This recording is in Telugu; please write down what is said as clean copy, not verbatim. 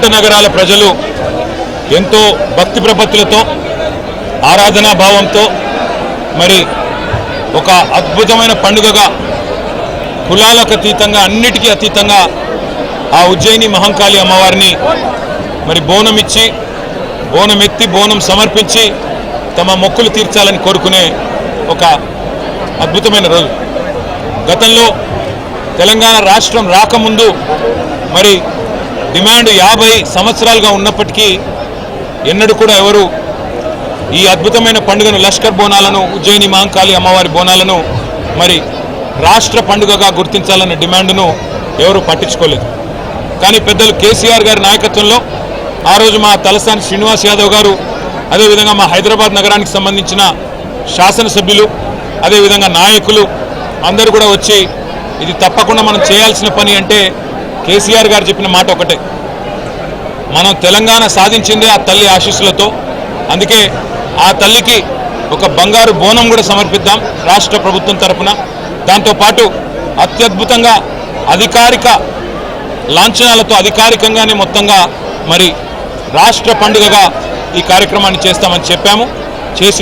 జంట నగరాల ప్రజలు ఎంతో భక్తి ప్రపత్తులతో ఆరాధనా భావంతో మరి ఒక అద్భుతమైన పండుగగా కులాలకు అతీతంగా అన్నిటికీ అతీతంగా ఆ ఉజ్జయిని మహంకాళి అమ్మవారిని మరి బోనమిచ్చి బోనమెత్తి బోనం సమర్పించి తమ మొక్కులు తీర్చాలని కోరుకునే ఒక అద్భుతమైన రోజు. గతంలో తెలంగాణ రాష్ట్రం రాకముందు మరి డిమాండ్ 50 సంవత్సరాలుగా ఉన్నప్పటికీ ఎన్నడూ కూడా ఎవరు ఈ అద్భుతమైన పండుగను లష్కర్ బోనాలను ఉజ్జయిని మహంకాళి అమ్మవారి బోనాలను మరి రాష్ట్ర పండుగగా గుర్తించాలన్న డిమాండ్ను ఎవరు పట్టించుకోలేదు. కానీ పెద్దలు కేసీఆర్ గారి నాయకత్వంలో ఆ రోజు మా తలసాని శ్రీనివాస్ యాదవ్ గారు, అదేవిధంగా మా హైదరాబాద్ నగరానికి సంబంధించిన శాసనసభ్యులు, అదేవిధంగా నాయకులు అందరూ కూడా వచ్చి ఇది తప్పకుండా మనం చేయాల్సిన పని అంటే కేసీఆర్ గారు చెప్పిన మాట ఒకటే, మనం తెలంగాణ సాధించిందే ఆ తల్లి ఆశీస్సులతో. అందుకే ఆ తల్లికి ఒక బంగారు బోనం కూడా సమర్పిద్దాం రాష్ట్ర ప్రభుత్వం తరఫున. దాంతోపాటు అత్యద్భుతంగా అధికారిక లాంఛనాలతో అధికారికంగానే మొత్తంగా మరి రాష్ట్ర పండుగగా ఈ కార్యక్రమాన్ని చేస్తామని చెప్పాము. చేసి